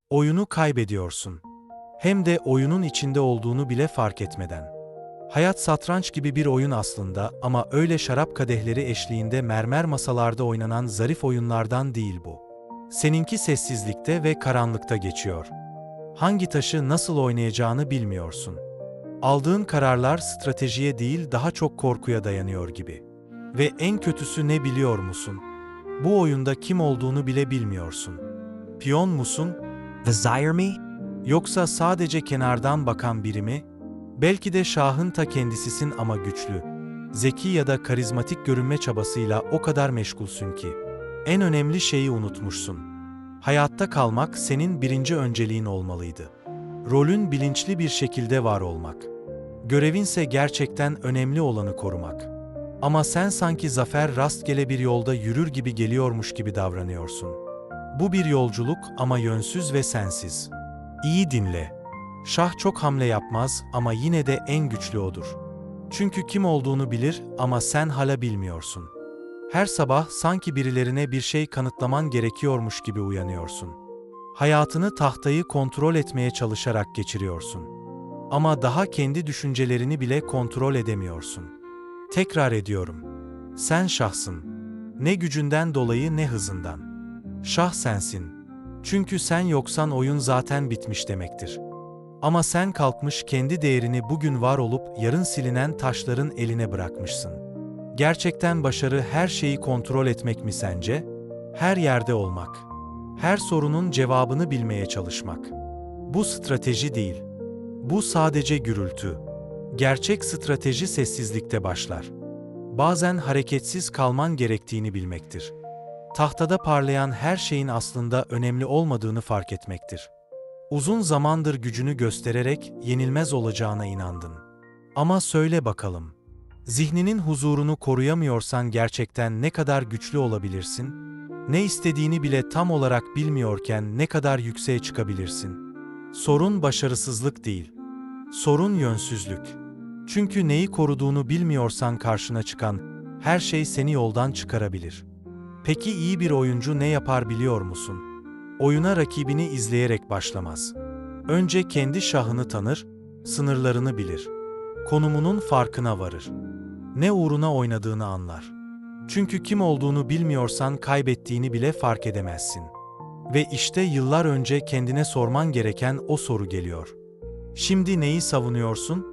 Oyunu kaybediyorsun. Hem de oyunun içinde olduğunu bile fark etmeden. Hayat satranç gibi bir oyun aslında ama öyle şarap kadehleri eşliğinde mermer masalarda oynanan zarif oyunlardan değil bu. Seninki sessizlikte ve karanlıkta geçiyor. Hangi taşı nasıl oynayacağını bilmiyorsun. Aldığın kararlar stratejiye değil daha çok korkuya dayanıyor gibi. Ve en kötüsü ne biliyor musun? Bu oyunda kim olduğunu bile bilmiyorsun. Piyon musun? Vizier mi? Yoksa sadece kenardan bakan biri mi? Belki de şahın ta kendisisin ama güçlü. Zeki ya da karizmatik görünme çabasıyla o kadar meşgulsün ki. En önemli şeyi unutmuşsun. Hayatta kalmak senin birinci önceliğin olmalıydı. Rolün bilinçli bir şekilde var olmak. Görevinse gerçekten önemli olanı korumak. Ama sen sanki zafer rastgele bir yolda yürür gibi geliyormuş gibi davranıyorsun. Bu bir yolculuk ama yönsüz ve sensiz. İyi dinle. Şah çok hamle yapmaz ama yine de en güçlü odur. Çünkü kim olduğunu bilir ama sen hala bilmiyorsun. Her sabah sanki birilerine bir şey kanıtlaman gerekiyormuş gibi uyanıyorsun. Hayatını tahtayı kontrol etmeye çalışarak geçiriyorsun. Ama daha kendi düşüncelerini bile kontrol edemiyorsun. Tekrar ediyorum. Sen şahsın. Ne gücünden dolayı ne hızından. Şah sensin. Çünkü sen yoksan oyun zaten bitmiş demektir. Ama sen kalkmış kendi değerini bugün var olup yarın silinen taşların eline bırakmışsın. Gerçekten başarı her şeyi kontrol etmek mi sence? Her yerde olmak. Her sorunun cevabını bilmeye çalışmak. Bu strateji değil. Bu sadece gürültü. Gerçek strateji sessizlikte başlar. Bazen hareketsiz kalman gerektiğini bilmektir. Tahtada parlayan her şeyin aslında önemli olmadığını fark etmektir. Uzun zamandır gücünü göstererek yenilmez olacağına inandın. Ama söyle bakalım, zihninin huzurunu koruyamıyorsan gerçekten ne kadar güçlü olabilirsin? Ne istediğini bile tam olarak bilmiyorken ne kadar yükseğe çıkabilirsin? Sorun başarısızlık değil, sorun yönsüzlük. Çünkü neyi koruduğunu bilmiyorsan karşına çıkan her şey seni yoldan çıkarabilir. Peki iyi bir oyuncu ne yapar biliyor musun? Oyuna rakibini izleyerek başlamaz. Önce kendi şahını tanır, sınırlarını bilir. Konumunun farkına varır. Ne uğruna oynadığını anlar. Çünkü kim olduğunu bilmiyorsan kaybettiğini bile fark edemezsin. Ve işte yıllar önce kendine sorman gereken o soru geliyor. Şimdi neyi savunuyorsun?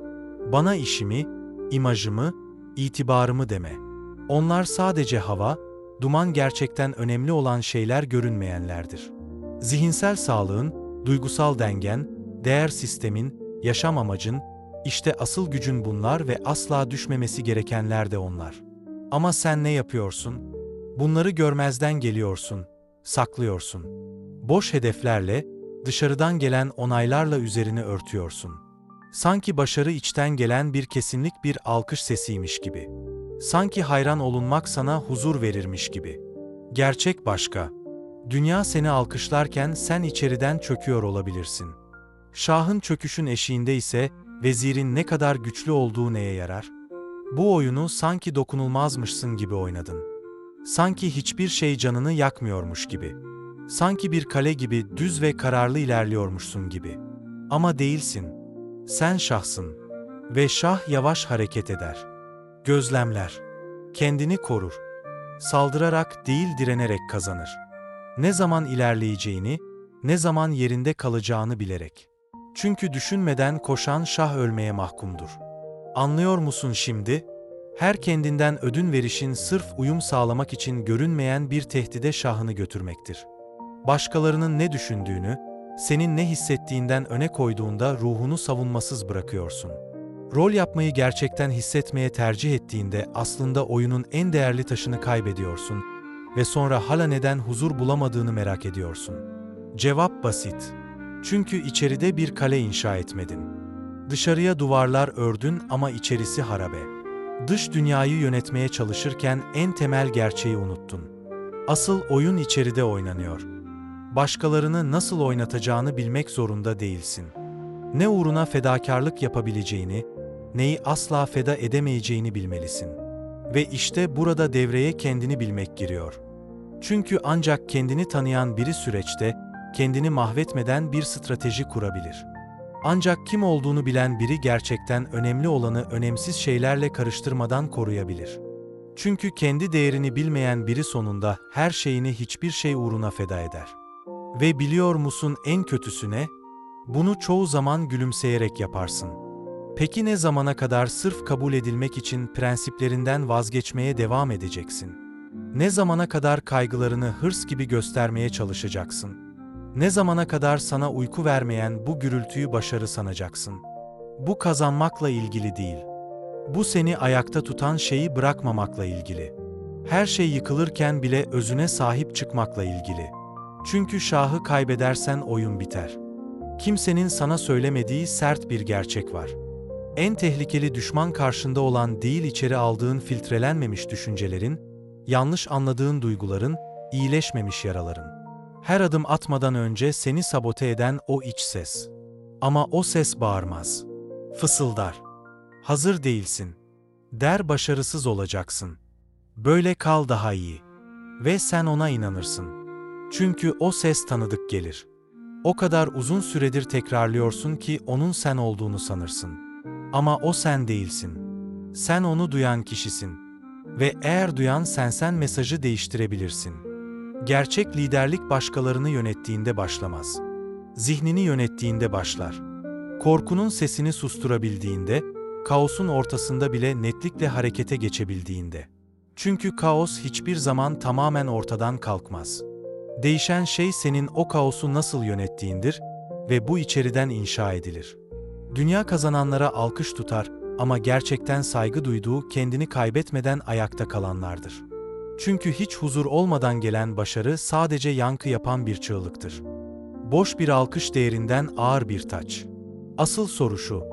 Bana işimi, imajımı, itibarımı deme. Onlar sadece hava, duman gerçekten önemli olan şeyler görünmeyenlerdir. Zihinsel sağlığın, duygusal dengen, değer sistemin, yaşam amacın, işte asıl gücün bunlar ve asla düşmemesi gerekenler de onlar. Ama sen ne yapıyorsun? Bunları görmezden geliyorsun, saklıyorsun. Boş hedeflerle, dışarıdan onaylarla onaylarla üzerini örtüyorsun. Sanki başarı içten gelen bir kesinlik bir alkış sesiymiş gibi. Sanki hayran olunmak sana huzur verirmiş gibi. Gerçek başka. Dünya seni alkışlarken sen içeriden çöküyor olabilirsin. Şahın çöküşün eşiğinde ise vezirin ne kadar güçlü olduğu neye yarar? Bu oyunu sanki dokunulmazmışsın gibi oynadın. Sanki hiçbir şey canını yakmıyormuş gibi. Sanki bir kale gibi düz ve kararlı ilerliyormuşsun gibi. Ama değilsin. Sen şahsın. Ve şah yavaş hareket eder. Gözlemler. Kendini korur. Saldırarak değil direnerek kazanır. Ne zaman ilerleyeceğini, ne zaman yerinde kalacağını bilerek. Çünkü düşünmeden koşan şah ölmeye mahkumdur. Anlıyor musun şimdi? Her kendinden ödün verişin sırf uyum sağlamak için görünmeyen bir tehdide şahını götürmektir. Başkalarının ne düşündüğünü, senin ne hissettiğinden öne koyduğunda ruhunu savunmasız bırakıyorsun. Rol yapmayı gerçekten hissetmeye tercih ettiğinde aslında oyunun en değerli taşını kaybediyorsun ve sonra hala neden huzur bulamadığını merak ediyorsun. Cevap basit. Çünkü içeride bir kale inşa etmedin. Dışarıya duvarlar ördün ama içerisi harabe. Dış dünyayı yönetmeye çalışırken en temel gerçeği unuttun. Asıl oyun içeride oynanıyor. Başkalarını nasıl oynatacağını bilmek zorunda değilsin. Ne uğruna fedakarlık yapabileceğini, neyi asla feda edemeyeceğini bilmelisin. Ve işte burada devreye kendini bilmek giriyor. Çünkü ancak kendini tanıyan biri süreçte, kendini mahvetmeden bir strateji kurabilir. Ancak kim olduğunu bilen biri gerçekten önemli olanı önemsiz şeylerle karıştırmadan koruyabilir. Çünkü kendi değerini bilmeyen biri sonunda her şeyini hiçbir şey uğruna feda eder. Ve biliyor musun en kötüsü ne? Bunu çoğu zaman gülümseyerek yaparsın. Peki ne zamana kadar sırf kabul edilmek için prensiplerinden vazgeçmeye devam edeceksin? Ne zamana kadar kaygılarını hırs gibi göstermeye çalışacaksın? Ne zamana kadar sana uyku vermeyen bu gürültüyü başarı sanacaksın? Bu kazanmakla ilgili değil. Bu seni ayakta tutan şeyi bırakmamakla ilgili. Her şey yıkılırken bile özüne sahip çıkmakla ilgili. Çünkü şahı kaybedersen oyun biter. Kimsenin sana söylemediği sert bir gerçek var. En tehlikeli düşman karşında olan değil içeri aldığın filtrelenmemiş düşüncelerin, yanlış anladığın duyguların, iyileşmemiş yaraların. Her adım atmadan önce seni sabote eden o iç ses. Ama o ses bağırmaz. Fısıldar. Hazır değilsin. Der başarısız olacaksın. Böyle kal daha iyi. Ve sen ona inanırsın. Çünkü o ses tanıdık gelir. O kadar uzun süredir tekrarlıyorsun ki onun sen olduğunu sanırsın. Ama o sen değilsin. Sen onu duyan kişisin. Ve eğer duyan sensen mesajı değiştirebilirsin. Gerçek liderlik başkalarını yönettiğinde başlamaz. Zihnini yönettiğinde başlar. Korkunun sesini susturabildiğinde, kaosun ortasında bile netlikle harekete geçebildiğinde. Çünkü kaos hiçbir zaman tamamen ortadan kalkmaz. Değişen şey senin o kaosu nasıl yönettiğindir ve bu içeriden inşa edilir. Dünya kazananlara alkış tutar ama gerçekten saygı duyduğu kendini kaybetmeden ayakta kalanlardır. Çünkü hiç huzur olmadan gelen başarı sadece yankı yapan bir çığlıktır. Boş bir alkış değerinden ağır bir taç. Asıl soru şu: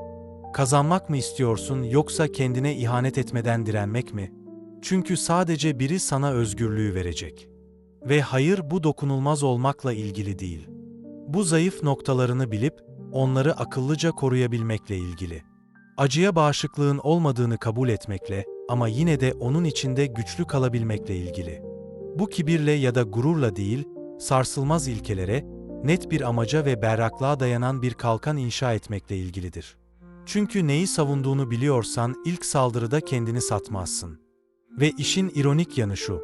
kazanmak mı istiyorsun yoksa kendine ihanet etmeden direnmek mi? Çünkü sadece biri sana özgürlüğü verecek. Ve hayır, bu dokunulmaz olmakla ilgili değil. Bu zayıf noktalarını bilip onları akıllıca koruyabilmekle ilgili. Acıya bağışıklığın olmadığını kabul etmekle ama yine de onun içinde güçlü kalabilmekle ilgili. Bu kibirle ya da gururla değil, sarsılmaz ilkelere, net bir amaca ve berraklığa dayanan bir kalkan inşa etmekle ilgilidir. Çünkü neyi savunduğunu biliyorsan ilk saldırıda kendini satmazsın. Ve işin ironik yanı şu: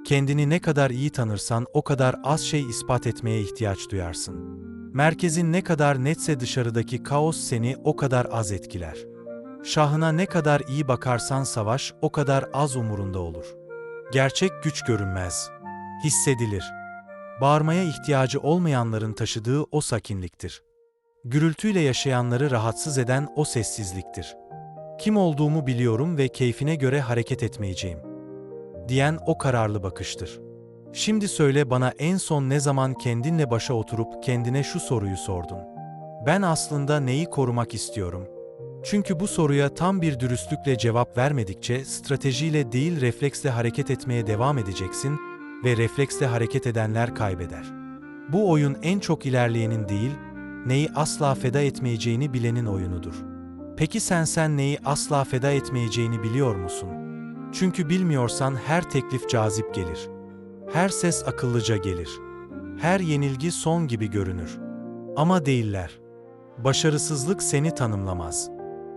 kendini ne kadar iyi tanırsan o kadar az şey ispat etmeye ihtiyaç duyarsın. Merkezin ne kadar netse dışarıdaki kaos seni o kadar az etkiler. Şahına ne kadar iyi bakarsan savaş o kadar az umurunda olur. Gerçek güç görünmez, hissedilir. Bağırmaya ihtiyacı olmayanların taşıdığı o sakinliktir. Gürültüyle yaşayanları rahatsız eden o sessizliktir. Kim olduğumu biliyorum ve keyfine göre hareket etmeyeceğim diyen o kararlı bakıştır. Şimdi söyle bana, en son ne zaman kendinle başa oturup kendine şu soruyu sordun? Ben aslında neyi korumak istiyorum? Çünkü bu soruya tam bir dürüstlükle cevap vermedikçe stratejiyle değil refleksle hareket etmeye devam edeceksin ve refleksle hareket edenler kaybeder. Bu oyun en çok ilerleyenin değil, neyi asla feda etmeyeceğini bilenin oyunudur. Peki sen neyi asla feda etmeyeceğini biliyor musun? Çünkü bilmiyorsan her teklif cazip gelir. Her ses akıllıca gelir. Her yenilgi son gibi görünür. Ama değiller. Başarısızlık seni tanımlamaz.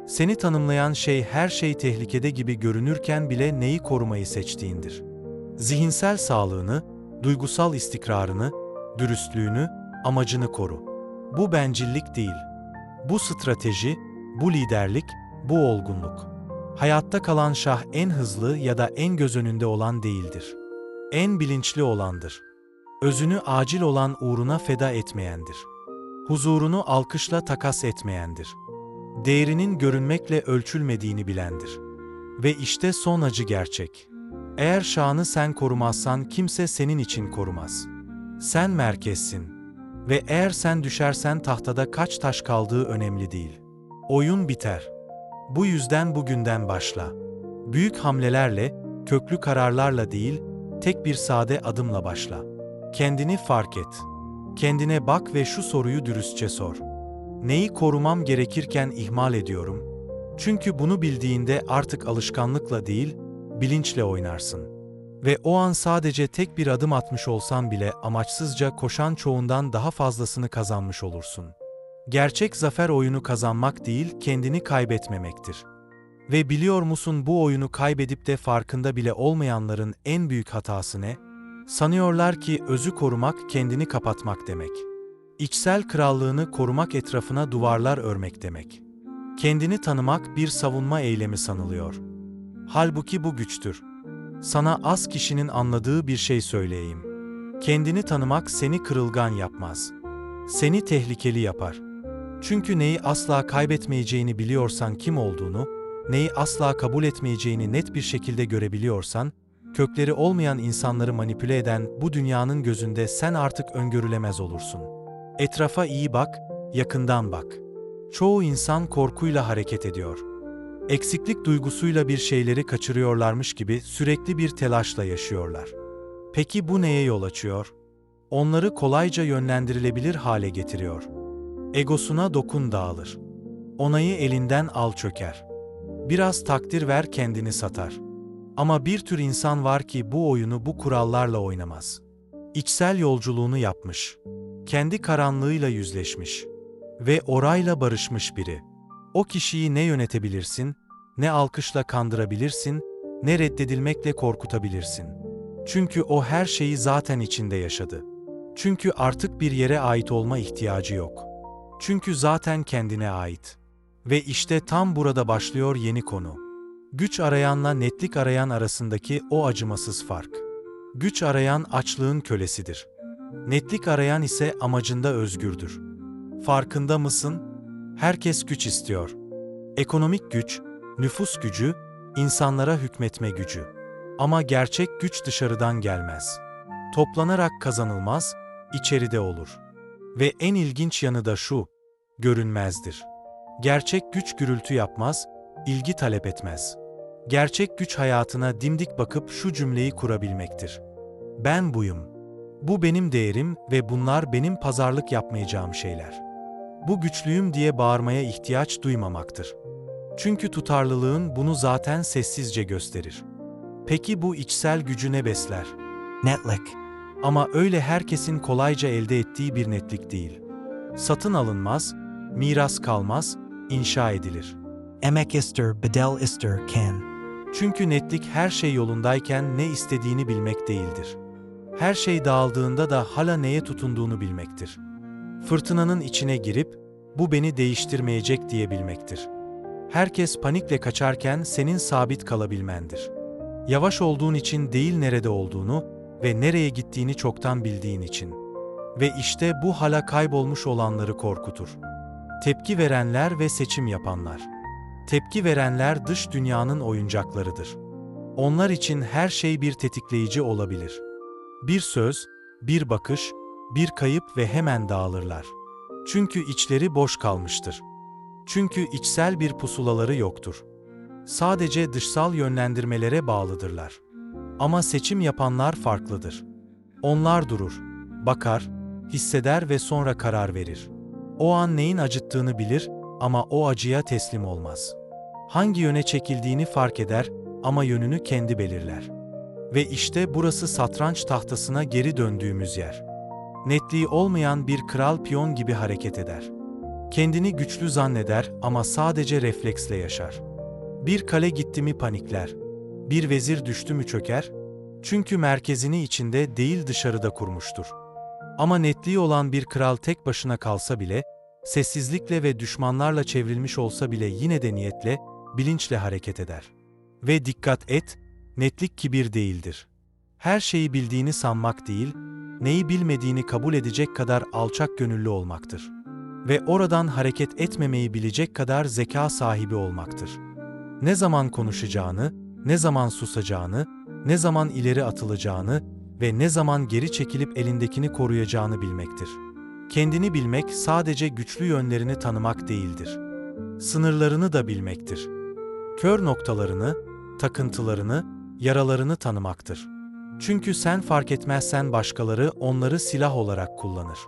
Seni tanımlayan şey her şey tehlikede gibi görünürken bile neyi korumayı seçtiğindir. Zihinsel sağlığını, duygusal istikrarını, dürüstlüğünü, amacını koru. Bu bencillik değil. Bu strateji, bu liderlik, bu olgunluk. Hayatta kalan şah en hızlı ya da en göz önünde olan değildir. En bilinçli olandır. Özünü acil olan uğruna feda etmeyendir. Huzurunu alkışla takas etmeyendir. Değerinin görünmekle ölçülmediğini bilendir. Ve işte son acı gerçek. Eğer şahını sen korumazsan kimse senin için korumaz. Sen merkezsin. Ve eğer sen düşersen tahtada kaç taş kaldığı önemli değil. Oyun biter. Bu yüzden bugünden başla. Büyük hamlelerle, köklü kararlarla değil, tek bir sade adımla başla. Kendini fark et. Kendine bak ve şu soruyu dürüstçe sor: neyi korumam gerekirken ihmal ediyorum? Çünkü bunu bildiğinde artık alışkanlıkla değil, bilinçle oynarsın. Ve o an sadece tek bir adım atmış olsan bile amaçsızca koşan çoğundan daha fazlasını kazanmış olursun. Gerçek zafer oyunu kazanmak değil, kendini kaybetmemektir. Ve biliyor musun, bu oyunu kaybedip de farkında bile olmayanların en büyük hatası ne? Sanıyorlar ki özü korumak kendini kapatmak demek. İçsel krallığını korumak etrafına duvarlar örmek demek. Kendini tanımak bir savunma eylemi sanılıyor. Halbuki bu güçtür. Sana az kişinin anladığı bir şey söyleyeyim. Kendini tanımak seni kırılgan yapmaz. Seni tehlikeli yapar. Çünkü neyi asla kaybetmeyeceğini biliyorsan, kim olduğunu, neyi asla kabul etmeyeceğini net bir şekilde görebiliyorsan, kökleri olmayan insanları manipüle eden bu dünyanın gözünde sen artık öngörülemez olursun. Etrafa iyi bak, yakından bak. Çoğu insan korkuyla hareket ediyor. Eksiklik duygusuyla bir şeyleri kaçırıyorlarmış gibi sürekli bir telaşla yaşıyorlar. Peki bu neye yol açıyor? Onları kolayca yönlendirilebilir hale getiriyor. Egosuna dokun, dağılır. Onayı elinden al, çöker. Biraz takdir ver, kendini satar. Ama bir tür insan var ki bu oyunu bu kurallarla oynamaz. İçsel yolculuğunu yapmış. Kendi karanlığıyla yüzleşmiş. Ve orayla barışmış biri. O kişiyi ne yönetebilirsin, ne alkışla kandırabilirsin, ne reddedilmekle korkutabilirsin. Çünkü o her şeyi zaten içinde yaşadı. Çünkü artık bir yere ait olma ihtiyacı yok. Çünkü zaten kendine ait. Ve işte tam burada başlıyor yeni konu. Güç arayanla netlik arayan arasındaki o acımasız fark. Güç arayan açlığın kölesidir. Netlik arayan ise amacında özgürdür. Farkında mısın? Herkes güç istiyor. Ekonomik güç, nüfus gücü, insanlara hükmetme gücü. Ama gerçek güç dışarıdan gelmez. Toplanarak kazanılmaz, içeride olur. Ve en ilginç yanı da şu, görünmezdir. Gerçek güç gürültü yapmaz, ilgi talep etmez. Gerçek güç hayatına dimdik bakıp şu cümleyi kurabilmektir. Ben buyum. Bu benim değerim ve bunlar benim pazarlık yapmayacağım şeyler. Bu güçlüyüm diye bağırmaya ihtiyaç duymamaktır. Çünkü tutarlılığın bunu zaten sessizce gösterir. Peki bu içsel gücü ne besler? Netlik. Ama öyle herkesin kolayca elde ettiği bir netlik değil. Satın alınmaz, miras kalmaz, inşa edilir. Emek ister, bedel ister, can. Çünkü netlik her şey yolundayken ne istediğini bilmek değildir. Her şey dağıldığında da hala neye tutunduğunu bilmektir. Fırtınanın içine girip, bu beni değiştirmeyecek diyebilmektir. Herkes panikle kaçarken senin sabit kalabilmendir. Yavaş olduğun için değil, nerede olduğunu ve nereye gittiğini çoktan bildiğin için. Ve işte bu hala kaybolmuş olanları korkutur. Tepki verenler ve seçim yapanlar. Tepki verenler dış dünyanın oyuncaklarıdır. Onlar için her şey bir tetikleyici olabilir. Bir söz, bir bakış, bir kayıp ve hemen dağılırlar. Çünkü içleri boş kalmıştır. Çünkü içsel bir pusulaları yoktur. Sadece dışsal yönlendirmelere bağlıdırlar. Ama seçim yapanlar farklıdır. Onlar durur, bakar, hisseder ve sonra karar verir. O an neyin acıttığını bilir ama o acıya teslim olmaz. Hangi yöne çekildiğini fark eder ama yönünü kendi belirler. Ve işte burası satranç tahtasına geri döndüğümüz yer. Netliği olmayan bir kral piyon gibi hareket eder. Kendini güçlü zanneder ama sadece refleksle yaşar. Bir kale gitti mi panikler. Bir vezir düştü mü çöker. Çünkü merkezini içinde değil dışarıda kurmuştur. Ama netliği olan bir kral tek başına kalsa bile, sessizlikle ve düşmanlarla çevrilmiş olsa bile yine de niyetle, bilinçle hareket eder. Ve dikkat et, netlik kibir değildir. Her şeyi bildiğini sanmak değil, neyi bilmediğini kabul edecek kadar alçak gönüllü olmaktır. Ve oradan hareket etmemeyi bilecek kadar zeka sahibi olmaktır. Ne zaman konuşacağını, ne zaman susacağını, ne zaman ileri atılacağını ve ne zaman geri çekilip elindekini koruyacağını bilmektir. Kendini bilmek sadece güçlü yönlerini tanımak değildir. Sınırlarını da bilmektir. Kör noktalarını, takıntılarını, yaralarını tanımaktır. Çünkü sen fark etmezsen başkaları onları silah olarak kullanır.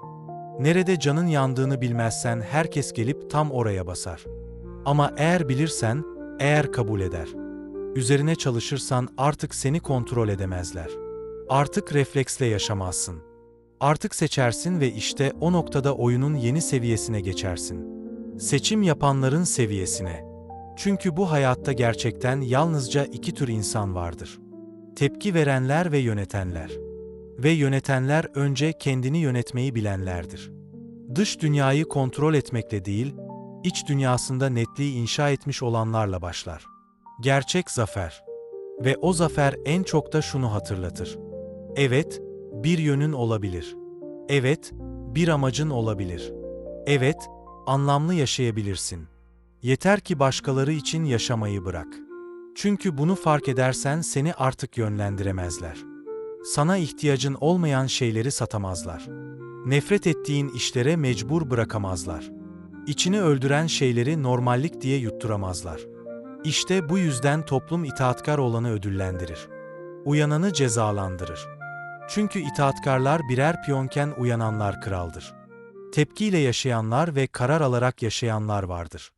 Nerede canın yandığını bilmezsen herkes gelip tam oraya basar. Ama eğer bilirsen, eğer kabul eder. Üzerine çalışırsan artık seni kontrol edemezler. Artık refleksle yaşamazsın. Artık seçersin ve işte o noktada oyunun yeni seviyesine geçersin. Seçim yapanların seviyesine. Çünkü bu hayatta gerçekten yalnızca iki tür insan vardır. Tepki verenler ve yönetenler. Ve yönetenler önce kendini yönetmeyi bilenlerdir. Dış dünyayı kontrol etmekle değil, iç dünyasında netliği inşa etmiş olanlarla başlar. Gerçek zafer. Ve o zafer en çok da şunu hatırlatır. Evet, bir yönün olabilir. Evet, bir amacın olabilir. Evet, anlamlı yaşayabilirsin. Yeter ki başkaları için yaşamayı bırak. Çünkü bunu fark edersen seni artık yönlendiremezler. Sana ihtiyacın olmayan şeyleri satamazlar. Nefret ettiğin işlere mecbur bırakamazlar. İçini öldüren şeyleri normallik diye yutturamazlar. İşte bu yüzden toplum itaatkar olanı ödüllendirir. Uyananı cezalandırır. Çünkü itaatkarlar birer piyonken uyananlar kraldır. Tepkiyle yaşayanlar ve karar alarak yaşayanlar vardır.